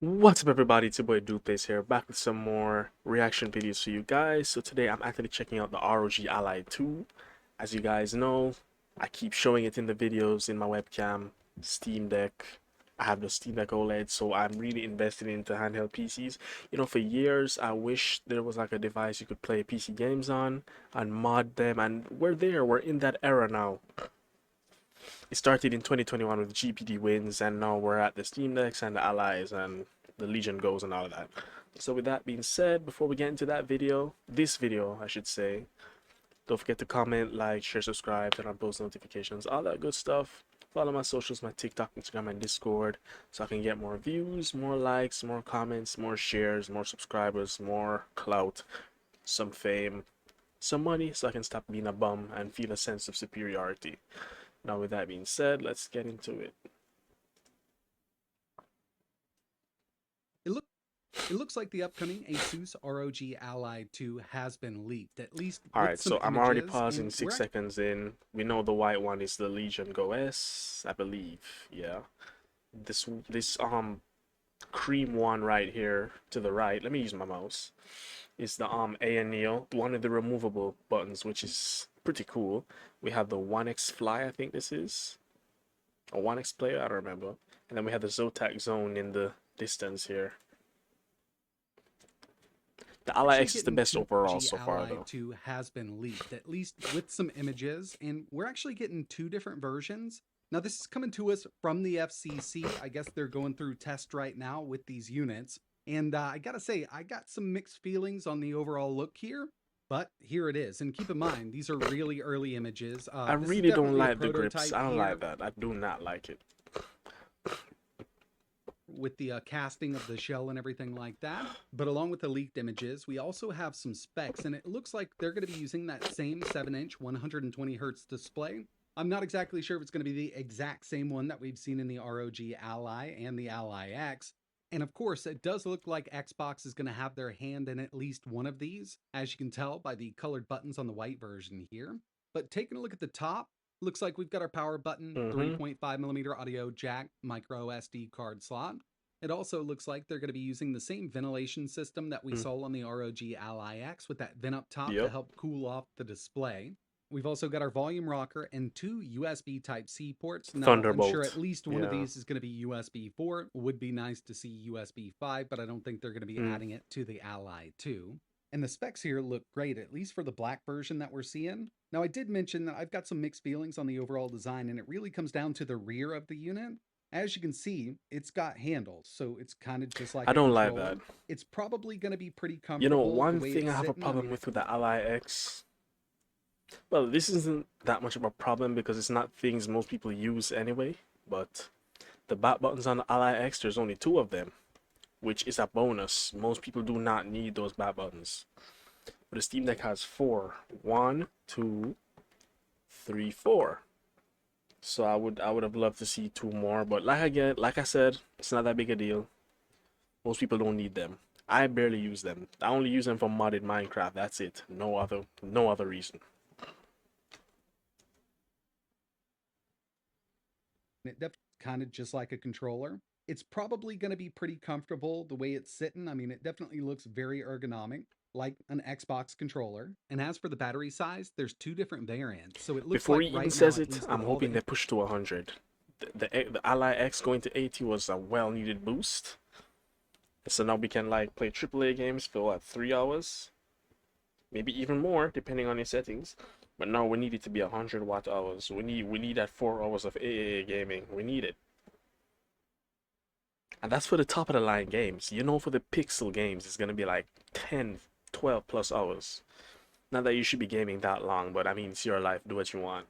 What's up everybody, it's your boy Duplace here, back with some more reaction videos for you guys. So today I'm actually checking out the ROG Ally 2. As you guys know, I keep showing it in the videos in my webcam, Steam Deck. I have the Steam Deck OLED, so I'm really invested into handheld PCs. You know, for years I wish there was like a device you could play PC games on and mod them, and we're in that era now. It started in 2021 with GPD wins, and now we're at the Steam Decks and the Allies and the Legion goes and all of that. So with that being said, before we get into this video I should say, don't forget to comment, like, share, subscribe, turn on post notifications, all that good stuff. Follow my socials, my TikTok, Instagram, and Discord, so I can get more views, more likes, more comments, more shares, more subscribers, more clout, some fame, some money, so I can stop being a bum and feel a sense of superiority. Now, with that being said, let's get into it. It look it looks like the upcoming Asus ROG Ally 2 has been leaked, at least All with right, some so I'm already images, pausing and 6 seconds in. We know the white one is the Legion Go S, I believe. Yeah. This cream one right here to the right. Let me use my mouse. Is the A and Neo, one of the removable buttons, which is pretty cool. We have the 1X Fly, I think this is. Or 1X Player, I don't remember. And then we have the Zotac Zone in the distance here. The we're Ally actually X is the getting best two overall ROG so far, Ally though. 2 has been leaked, at least with some images, and we're actually getting two different versions. Now, this is coming to us from the FCC. I guess they're going through test right now with these units. And I gotta say, I got some mixed feelings on the overall look here, but here it is. And keep in mind, these are really early images. I This is really don't definitely a like the grips. prototype I don't like here that. I do not like it. with the casting of the shell and everything like that. But along with the leaked images, we also have some specs, and it looks like they're going to be using that same 7-inch 120 hertz display. I'm not exactly sure if it's going to be the exact same one that we've seen in the ROG Ally and the Ally X. And of course, it does look like Xbox is going to have their hand in at least one of these, as you can tell by the colored buttons on the white version here. But taking a look at the top, looks like we've got our power button, Mm-hmm. 3.5 millimeter audio jack, micro SD card slot. It also looks like they're going to be using the same ventilation system that we Mm. saw on the ROG Ally X with that vent up top to Yep. help cool off the display. We've also got our volume rocker and two USB Type-C ports. Now, I'm sure at Thunderbolt. least one of Yeah. these is going to be USB 4. Would be nice to see USB 5, but I don't think they're going to be Mm. adding it to the Ally 2. And the specs here look great, at least for the black version that we're seeing. Now, I did mention that I've got some mixed feelings on the overall design, and it really comes down to the rear of the unit. As you can see, it's got handles, so it's kind of just like I a don't like that. controller. It's probably going to be pretty You know, comfortable the one way thing it's I have a sitting. I problem mean, with the Ally X. Well, this isn't that much of a problem because it's not things most people use anyway. But the back buttons on the Ally X, there's only two of them, which is a bonus. Most people do not need those back buttons. But the Steam Deck has four. One, two, three, four. So I would have loved to see two more, but like I said, it's not that big a deal. Most people don't need them. I barely use them. I only use them for modded Minecraft. That's it. No other reason. it definitely kind of just like a controller. It's probably going to be pretty comfortable the way it's sitting. I mean, it definitely looks very ergonomic, like an Xbox controller. And as for the battery size, there's two different variants. So it looks Before like he even right now, says at it, least with I'm all hoping the they push to 100. The Ally X going to 80 was a well-needed boost. So now we can like play AAA games for what, 3 hours, maybe even more depending on your settings. But now we need it to be 100 watt hours. We need that 4 hours of AAA gaming. We need it. And that's for the top of the line games. You know, for the pixel games, it's gonna be like 10, 12 plus hours. Not that you should be gaming that long, but I mean, it's your life. Do what you want.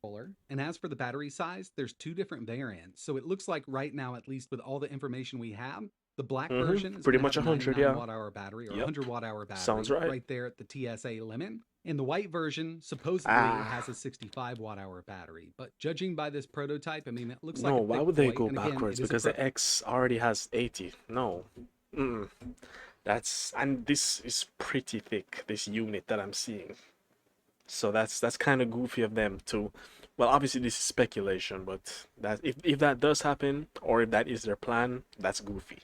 controller. And as for the battery size, there's two different variants. So it looks like right now, at least with all the information we have, the black version is Pretty going to much have a 100, 99 yeah. watt hour battery or Yep. 100 watt hour Sounds battery right. right there at the TSA limit. And the white version supposedly Ah, has a 65 watt hour battery. But judging by this prototype, I mean, it looks like no, a why thick would they boy. go And again, it backwards? is a Because pro. the X already has 80. No. Mm. And this is pretty thick, this unit that I'm seeing. So that's kind of goofy of them to Well, obviously this is speculation, but that if that does happen, or if that is their plan, that's goofy.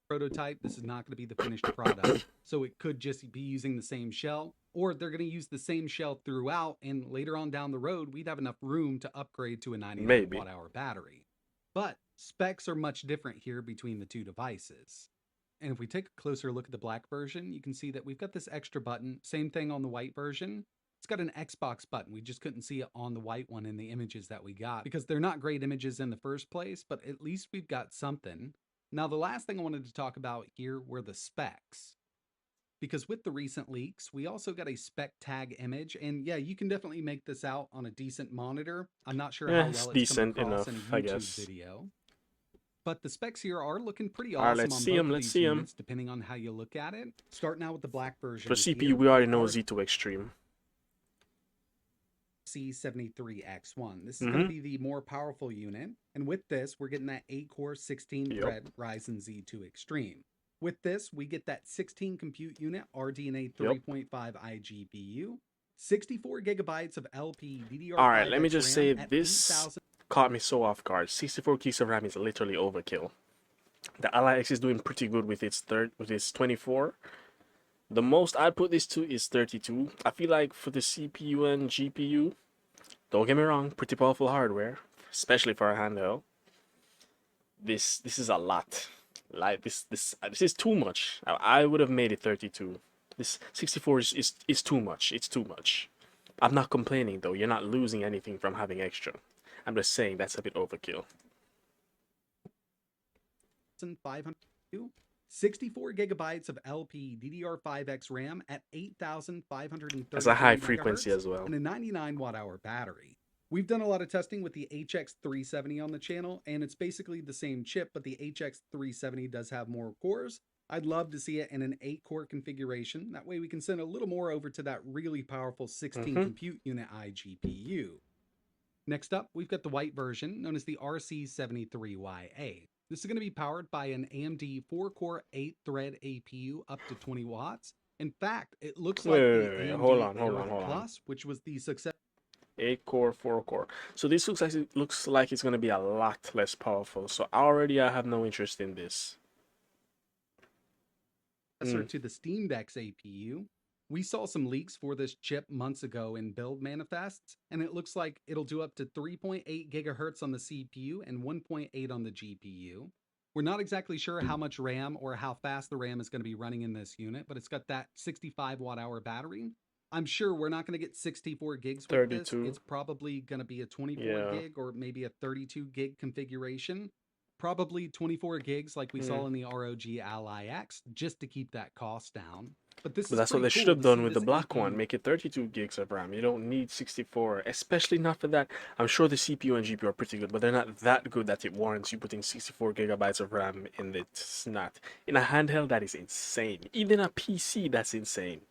Prototype, this is not going to be the finished product. So it could just be using the same shell, or they're going to use the same shell throughout, and later on down the road, we'd have enough room to upgrade to a 99 Maybe. watt hour battery. But specs are much different here between the two devices. And if we take a closer look at the black version, you can see that we've got this extra button. Same thing on the white version. It's got an Xbox button. We just couldn't see it on the white one in the images that we got because they're not great images in the first place, but at least we've got something. Now, the last thing I wanted to talk about here were the specs. Because with the recent leaks, we also got a spec tag image. And yeah, you can definitely make this out on a decent monitor. I'm not sure Yeah, how it's well it's coming decent across in a enough, I YouTube guess. video. But the specs here are looking pretty All right, awesome let's on see both them. of Let's these see them. units, depending on how you look at it. Starting out with the black For version CPU, here, we already the know Z2 Extreme. RC73X1. This is going to Mm-hmm. be the more powerful unit. And with this, we're getting that 8-core, 16-thread Yep. Ryzen Z2 Extreme. With this, we get that 16 compute unit RDNA Yep. 3.5 iGPU, 64 gigabytes of All right, let me LPDDR5X just RAM say at this 8,000. caught me so off guard. 64 gigs of RAM is literally overkill. The Ally X is doing pretty good with its 24. The most I'd put this to is 32. I feel like for the CPU and GPU, don't get me wrong, pretty powerful hardware, especially for a handheld. This is a lot. Like this is too much. I would have made it 32. This 64 is too much. It's too much. I'm not complaining though. You're not losing anything from having extra. I'm just saying that's a bit overkill. 500, 64 gigabytes of LPDDR5X RAM at That's a high 8,533 frequency megahertz as well. and a 99 watt hour battery. We've done a lot of testing with the HX370 on the channel, and it's basically the same chip, but the HX370 does have more cores. I'd love to see it in an 8-core configuration. That way we can send a little more over to that really powerful 16 compute unit iGPU. Next up, we've got the white version, known as the RC73YA. This is going to be powered by an AMD 4-core 8-thread APU up to 20 watts. In fact, it looks like the Wait. Hold AMD on. 800 Plus, which was the success 8 core, 4 core. So this looks like it's gonna be a lot less powerful. So already I have no interest in this. to the Steam Deck's APU. We saw some leaks for this chip months ago in build manifests, and it looks like it'll do up to 3.8 gigahertz on the CPU and 1.8 on the GPU. We're not exactly sure how much RAM or how fast the RAM is going to be running in this unit, but it's got that 65 watt hour battery. I'm sure we're not going to get 64 gigs with this. 32. It's probably going to be a 24 Yeah. gig or maybe a 32 gig configuration. Probably 24 gigs like we saw in the ROG Ally X, just to keep that cost down. But this But is that's what pretty they should cool have to done see with the this black one. APU. Make it 32 gigs of RAM. You don't need 64, especially not for that. I'm sure the CPU and GPU are pretty good, but they're not that good that it warrants you putting 64 gigabytes of RAM in it. It's not. In a handheld, that is insane. Even a PC, that's insane.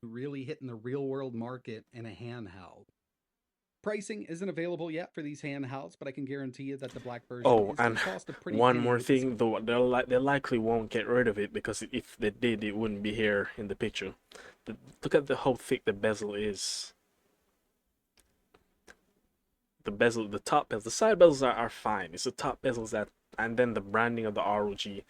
Really hitting the real world market in a handheld. Pricing isn't available yet for these handhelds, but I can guarantee you that the black version Oh, is going and to cost a pretty one penny more with this. thing, though, they likely won't get rid of it because if they did, it wouldn't be here in the picture. Look at how thick the bezel is. The bezel, the top bezel, the side bezels are fine. It's the top bezels that, and then the branding of the ROG.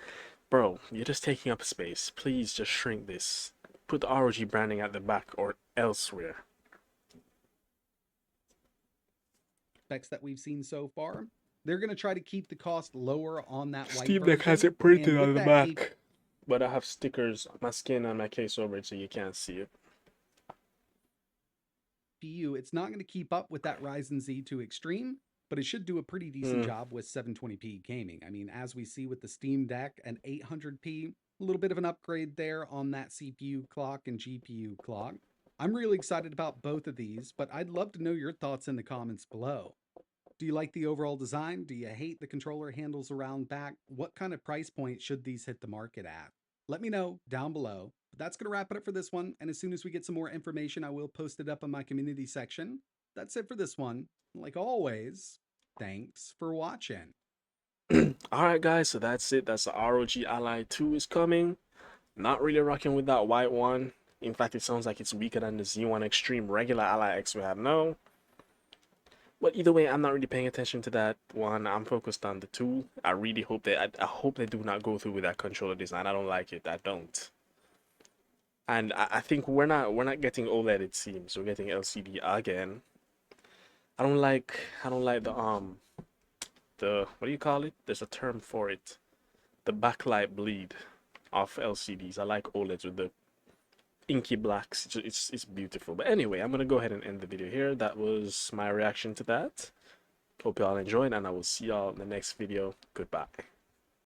Bro, you're just taking up space. Please just shrink this. Put the ROG branding at the back or elsewhere. Specs that we've seen so far, they're going to try to keep the cost lower on that white Steam Deck version. has it printed And with on the that back, but I have stickers, my skin on my case over it, so you can't see it. GPU, it's not going to keep up with that Ryzen Z2 Extreme, but it should do a pretty decent job with 720p gaming. I mean, as we see with the Steam Deck and 800p, a little bit of an upgrade there on that CPU clock and GPU clock. I'm really excited about both of these, but I'd love to know your thoughts in the comments below. Do you like the overall design? Do you hate the controller handles around back? What kind of price point should these hit the market at? Let me know down below. But that's going to wrap it up for this one. And as soon as we get some more information, I will post it up on my community section. That's it for this one. Like always, thanks for watching. Alright guys, so that's it. That's the ROG Ally 2 is coming. Not really rocking with that white one. In fact, it sounds like it's weaker than the Z1 Extreme regular Ally X we have now. But either way, I'm not really paying attention to that one. I'm focused on the two. I really hope I hope they do not go through with that controller design. I don't like it. I don't. And I think we're not getting OLED, it seems. We're getting LCD again. I don't like the what do you call it? There's a term for it. The backlight bleed of LCDs. I like OLEDs with the inky blacks. It's beautiful. But anyway, I'm gonna go ahead and end the video here. That was my reaction to that. Hope y'all enjoyed, and I will see y'all in the next video. Goodbye.